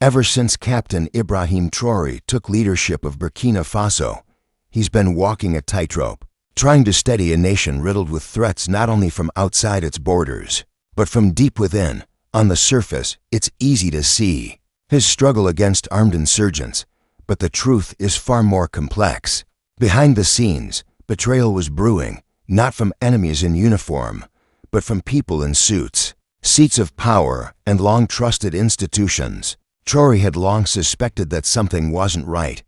Ever since Captain Ibrahim Traoré took leadership of Burkina Faso, he's been walking a tightrope, trying to steady a nation riddled with threats not only from outside its borders, but from deep within. On the surface, it's easy to see his struggle against armed insurgents, but the truth is far more complex. Behind the scenes, betrayal was brewing, not from enemies in uniform, but from people in suits, seats of power, and long-trusted institutions. Traoré had long suspected that something wasn't right.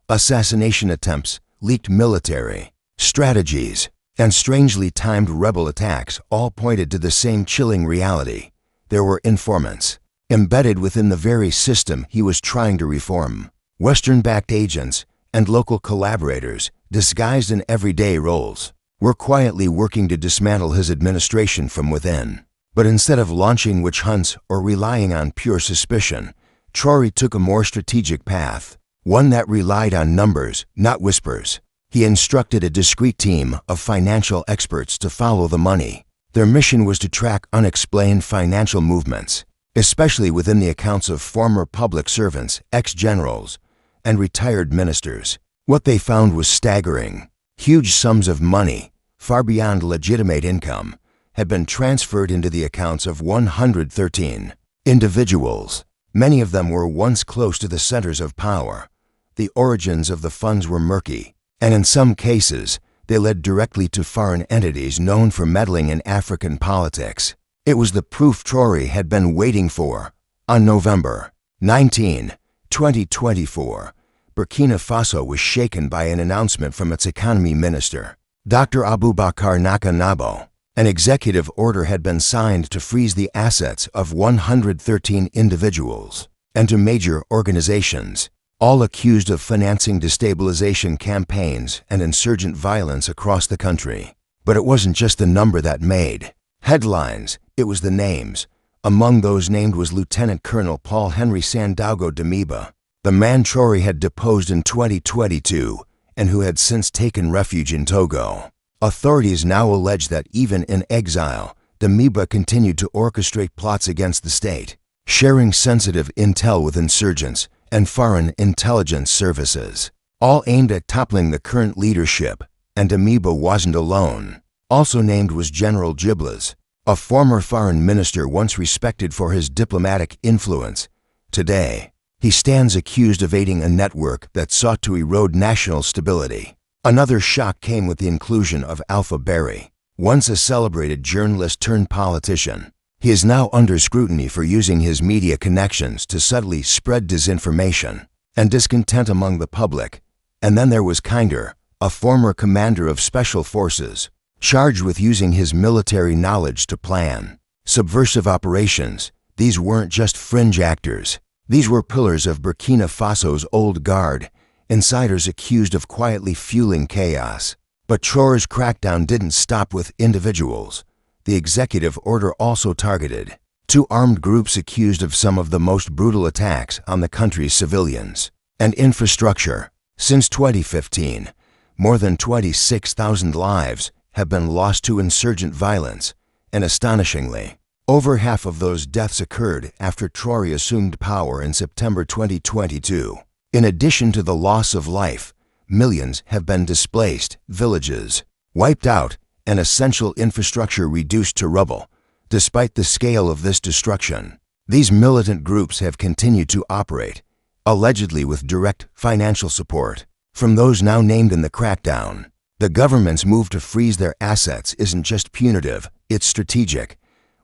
Assassination attempts, leaked military strategies, and strangely timed rebel attacks all pointed to the same chilling reality. There were informants embedded within the very system he was trying to reform. Western-backed agents and local collaborators, disguised in everyday roles, were quietly working to dismantle his administration from within. But instead of launching witch hunts or relying on pure suspicion, Traoré took a more strategic path, one that relied on numbers, not whispers. He instructed a discreet team of financial experts to follow the money. Their mission was to track unexplained financial movements, especially within the accounts of former public servants, ex-generals, and retired ministers. What they found was staggering. Huge sums of money, far beyond legitimate income, had been transferred into the accounts of 113 individuals. Many of them were once close to the centers of power. The origins of the funds were murky, and in some cases, they led directly to foreign entities known for meddling in African politics. It was the proof Traoré had been waiting for. On November 19, 2024, Burkina Faso was shaken by an announcement from its economy minister, Dr. Abubakar Nakanabo. An executive order had been signed to freeze the assets of 113 individuals and to major organizations, all accused of financing destabilization campaigns and insurgent violence across the country. But it wasn't just the number that made headlines, it was the names. Among those named was Lieutenant Colonel Paul Henry Sandaogo Damiba, the man Traoré had deposed in 2022 and who had since taken refuge in Togo. Authorities now allege that even in exile, Damiba continued to orchestrate plots against the state, sharing sensitive intel with insurgents and foreign intelligence services, all aimed at toppling the current leadership. And Damiba wasn't alone. Also named was General Giblas, a former foreign minister once respected for his diplomatic influence. Today, he stands accused of aiding a network that sought to erode national stability. Another shock came with the inclusion of Alpha Berry, once a celebrated journalist turned politician. He is now under scrutiny for using his media connections to subtly spread disinformation and discontent among the public. And then there was Kinder, a former commander of special forces, charged with using his military knowledge to plan subversive operations. These weren't just fringe actors. These were pillars of Burkina Faso's old guard, insiders accused of quietly fueling chaos. But Traoré's crackdown didn't stop with individuals. The executive order also targeted two armed groups accused of some of the most brutal attacks on the country's civilians and infrastructure. Since 2015, more than 26,000 lives have been lost to insurgent violence, and astonishingly, over half of those deaths occurred after Traoré assumed power in September 2022. In addition to the loss of life, millions have been displaced, villages wiped out, and essential infrastructure reduced to rubble. Despite the scale of this destruction, these militant groups have continued to operate, allegedly with direct financial support from those now named in the crackdown. The government's move to freeze their assets isn't just punitive, it's strategic.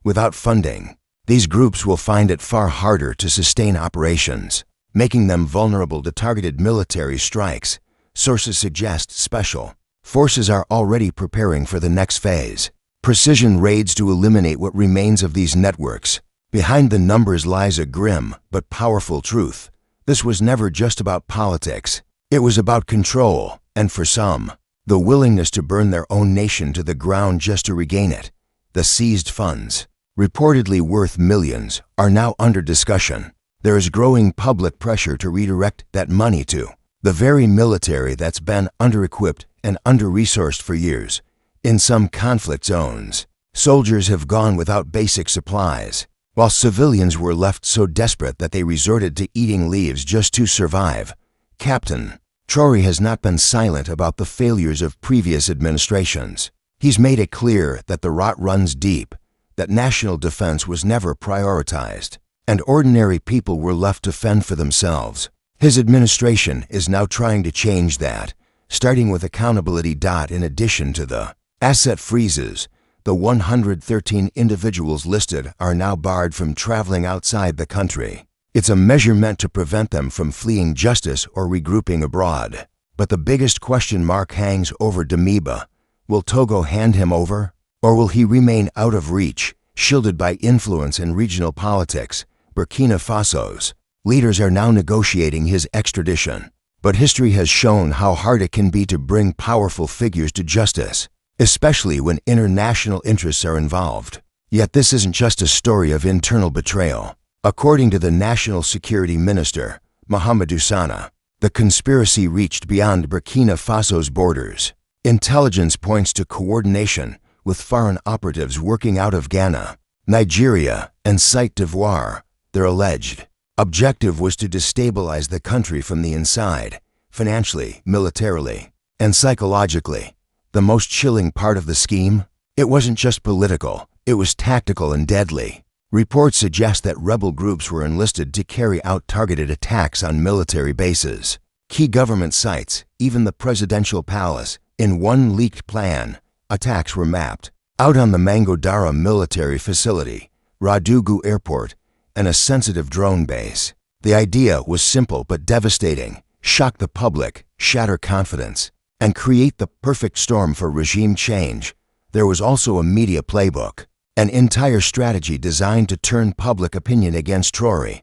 Without funding, these groups will find it far harder to sustain operations, making them vulnerable to targeted military strikes. Sources suggest special forces are already preparing for the next phase, precision raids to eliminate what remains of these networks. Behind the numbers lies a grim but powerful truth. This was never just about politics. It was about control, and for some, the willingness to burn their own nation to the ground just to regain it. The seized funds, reportedly worth millions, are now under discussion. There is growing public pressure to redirect that money to the very military that's been under-equipped and under-resourced for years. In some conflict zones, soldiers have gone without basic supplies, while civilians were left so desperate that they resorted to eating leaves just to survive. Captain Traore has not been silent about the failures of previous administrations. He's made it clear that the rot runs deep, that national defense was never prioritized, and ordinary people were left to fend for themselves. His administration is now trying to change that, starting with accountability. In addition to the asset freezes, the 113 individuals listed are now barred from traveling outside the country. It's a measure meant to prevent them from fleeing justice or regrouping abroad. But the biggest question mark hangs over Damiba. Will Togo hand him over? Or will he remain out of reach, shielded by influence in regional politics? Burkina Faso's leaders are now negotiating his extradition. But history has shown how hard it can be to bring powerful figures to justice, especially when international interests are involved. Yet this isn't just a story of internal betrayal. According to the National Security Minister, Mahamadou Sana, the conspiracy reached beyond Burkina Faso's borders. Intelligence points to coordination with foreign operatives working out of Ghana, Nigeria, and Côte d'Ivoire. Their alleged objective was to destabilize the country from the inside, financially, militarily, and psychologically. The most chilling part of the scheme? It wasn't just political, it was tactical and deadly. Reports suggest that rebel groups were enlisted to carry out targeted attacks on military bases, key government sites, even the presidential palace. In one leaked plan, attacks were mapped out on the Mangodara military facility, Radugu Airport, and a sensitive drone base. The idea was simple but devastating: shock the public, shatter confidence, and create the perfect storm for regime change. There was also a media playbook, an entire strategy designed to turn public opinion against Traore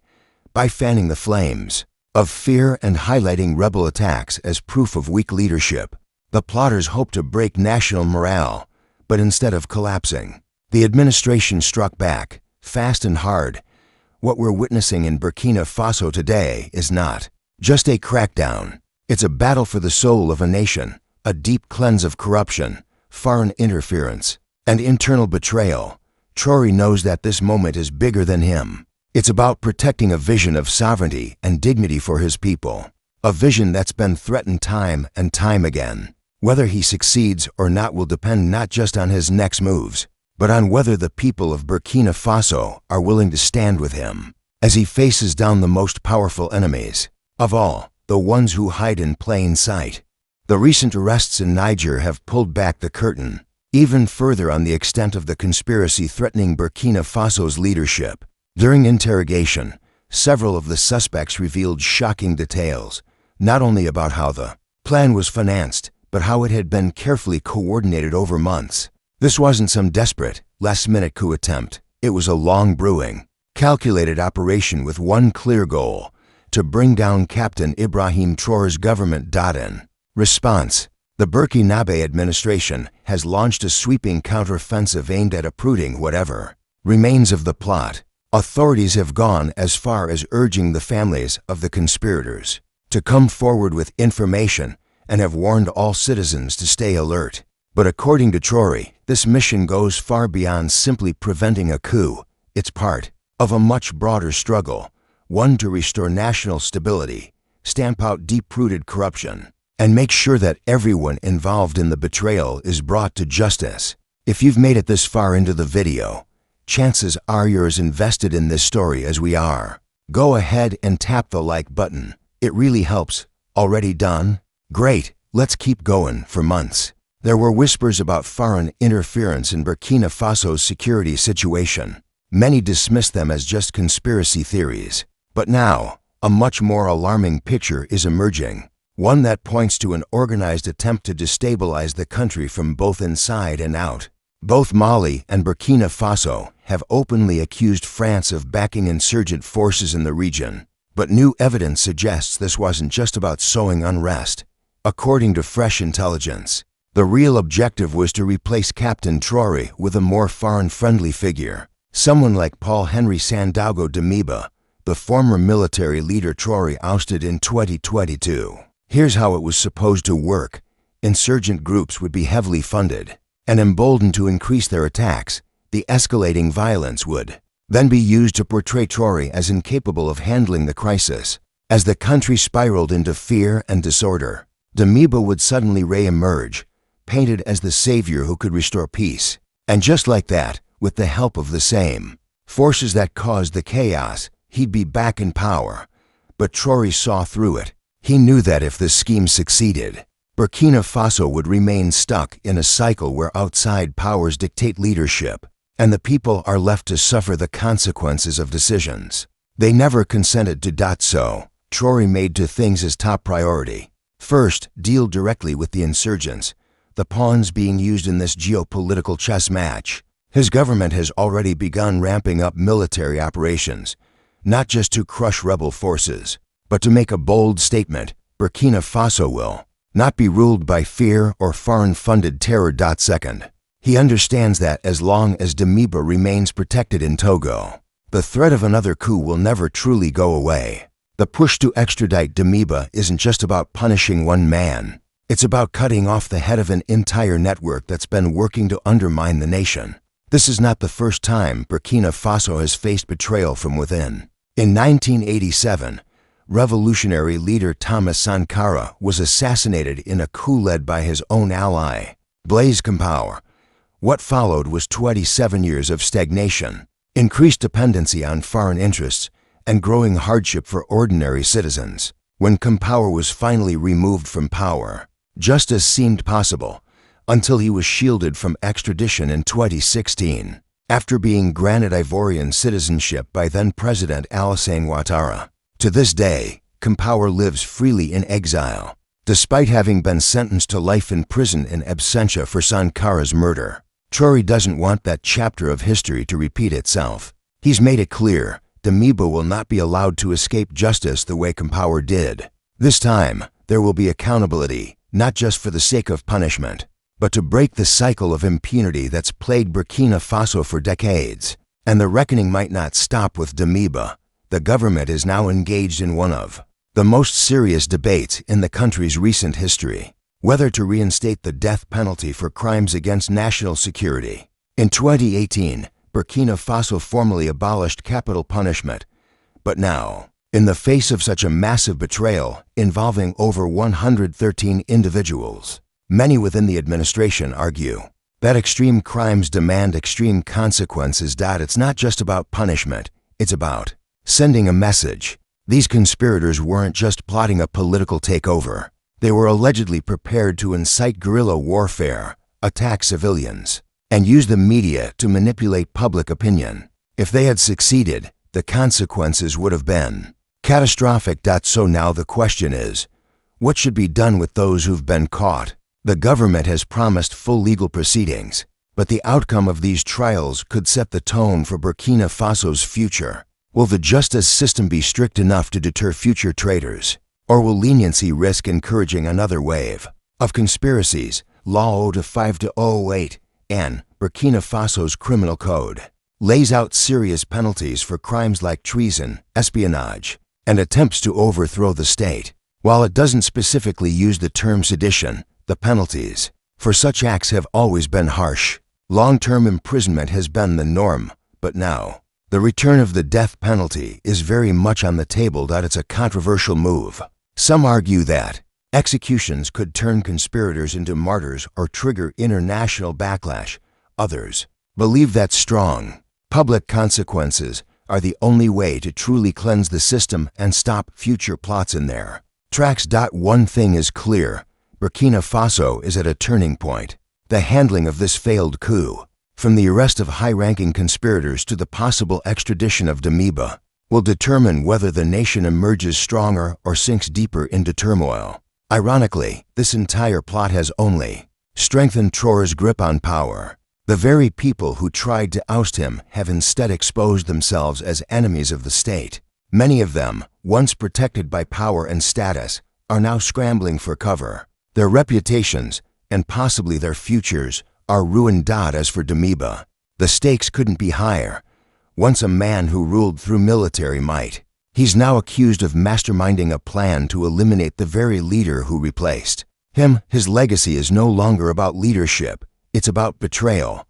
by fanning the flames of fear and highlighting rebel attacks as proof of weak leadership. The plotters hoped to break national morale, but instead of collapsing, the administration struck back, fast and hard. What we're witnessing in Burkina Faso today is not just a crackdown. It's a battle for the soul of a nation, a deep cleanse of corruption, foreign interference, and internal betrayal. Traore knows that this moment is bigger than him. It's about protecting a vision of sovereignty and dignity for his people, a vision that's been threatened time and time again. Whether he succeeds or not will depend not just on his next moves, but on whether the people of Burkina Faso are willing to stand with him as he faces down the most powerful enemies of all, the ones who hide in plain sight. The recent arrests in Niger have pulled back the curtain even further on the extent of the conspiracy threatening Burkina Faso's leadership. During interrogation, several of the suspects revealed shocking details, not only about how the plan was financed, but how it had been carefully coordinated over months. This wasn't some desperate, last-minute coup attempt. It was a long-brewing, calculated operation with one clear goal: to bring down Captain Ibrahim Traore's government. In response, the Burkinabe administration has launched a sweeping counteroffensive aimed at uprooting whatever remains of the plot. Authorities have gone as far as urging the families of the conspirators to come forward with information and have warned all citizens to stay alert. But according to Traore, this mission goes far beyond simply preventing a coup. It's part of a much broader struggle, one to restore national stability, stamp out deep-rooted corruption, and make sure that everyone involved in the betrayal is brought to justice. If you've made it this far into the video, chances are you're as invested in this story as we are. Go ahead and tap the like button. It really helps. Already done? Great, let's keep going. For months, there were whispers about foreign interference in Burkina Faso's security situation. Many dismissed them as just conspiracy theories. But now, a much more alarming picture is emerging, one that points to an organized attempt to destabilize the country from both inside and out. Both Mali and Burkina Faso have openly accused France of backing insurgent forces in the region. But new evidence suggests this wasn't just about sowing unrest. According to fresh intelligence, the real objective was to replace Captain Traore with a more foreign-friendly figure, someone like Paul-Henri Sandaogo Damiba, the former military leader Traore ousted in 2022. Here's how it was supposed to work. Insurgent groups would be heavily funded and emboldened to increase their attacks. The escalating violence would then be used to portray Traore as incapable of handling the crisis. As the country spiraled into fear and disorder, Damiba would suddenly re-emerge, painted as the savior who could restore peace. And just like that, with the help of the same forces that caused the chaos, he'd be back in power. But Traore saw through it. He knew that if this scheme succeeded, Burkina Faso would remain stuck in a cycle where outside powers dictate leadership, and the people are left to suffer the consequences of decisions they never consented to. So, Traore made two things his top priority. First, deal directly with the insurgents, the pawns being used in this geopolitical chess match. His government has already begun ramping up military operations, not just to crush rebel forces, but to make a bold statement: Burkina Faso will not be ruled by fear or foreign-funded terror. Second, he understands that as long as Damiba remains protected in Togo, the threat of another coup will never truly go away. The push to extradite Damiba isn't just about punishing one man. It's about cutting off the head of an entire network that's been working to undermine the nation. This is not the first time Burkina Faso has faced betrayal from within. In 1987, revolutionary leader Thomas Sankara was assassinated in a coup led by his own ally, Blaise Compaoré. What followed was 27 years of stagnation, increased dependency on foreign interests, and growing hardship for ordinary citizens. When Compaoré was finally removed from power, justice seemed possible, until he was shielded from extradition in 2016, after being granted Ivorian citizenship by then-President Alassane Ouattara. To this day, Compaoré lives freely in exile, despite having been sentenced to life in prison in absentia for Sankara's murder. Traore doesn't want that chapter of history to repeat itself. He's made it clear Damiba will not be allowed to escape justice the way Compaoré did. This time, there will be accountability, not just for the sake of punishment, but to break the cycle of impunity that's plagued Burkina Faso for decades. And the reckoning might not stop with Damiba. The government is now engaged in one of the most serious debates in the country's recent history: whether to reinstate the death penalty for crimes against national security. In 2018, Burkina Faso formally abolished capital punishment. But now, in the face of such a massive betrayal involving over 113 individuals, many within the administration argue that extreme crimes demand extreme consequences. It's not just about punishment, it's about sending a message. These conspirators weren't just plotting a political takeover. They were allegedly prepared to incite guerrilla warfare, attack civilians, and use the media to manipulate public opinion. If they had succeeded, the consequences would have been catastrophic. So now the question is, what should be done with those who've been caught? The government has promised full legal proceedings, but the outcome of these trials could set the tone for Burkina Faso's future. Will the justice system be strict enough to deter future traitors? Or will leniency risk encouraging another wave of conspiracies? Law 05/08 and Burkina Faso's criminal code lays out serious penalties for crimes like treason, espionage, and attempts to overthrow the state. While it doesn't specifically use the term sedition, the penalties for such acts have always been harsh. Long-term imprisonment has been the norm, but now, the return of the death penalty is very much on the table. It's a controversial move. Some argue that executions could turn conspirators into martyrs or trigger international backlash. Others believe that strong public consequences are the only way to truly cleanse the system and stop future plots in their tracks. One thing is clear: Burkina Faso is at a turning point. The handling of this failed coup, from the arrest of high-ranking conspirators to the possible extradition of Damiba, will determine whether the nation emerges stronger or sinks deeper into turmoil. Ironically, this entire plot has only strengthened Traore's grip on power. The very people who tried to oust him have instead exposed themselves as enemies of the state. Many of them, once protected by power and status, are now scrambling for cover. Their reputations, and possibly their futures, are ruined. As for Damiba, the stakes couldn't be higher. Once a man who ruled through military might, he's now accused of masterminding a plan to eliminate the very leader who replaced him. His legacy is no longer about leadership, it's about betrayal.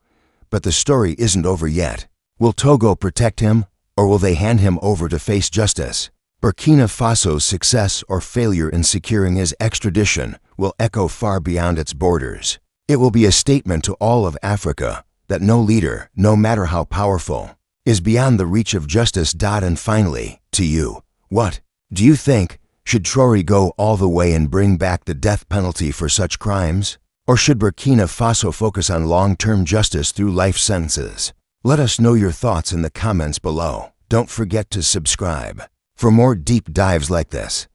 But the story isn't over yet. Will Togo protect him, or will they hand him over to face justice? Burkina Faso's success or failure in securing his extradition will echo far beyond its borders. It will be a statement to all of Africa that no leader, no matter how powerful, is beyond the reach of justice. And finally, to you, what do you think? Should Traore go all the way and bring back the death penalty for such crimes? Or should Burkina Faso focus on long-term justice through life sentences? Let us know your thoughts in the comments below. Don't forget to subscribe for more deep dives like this.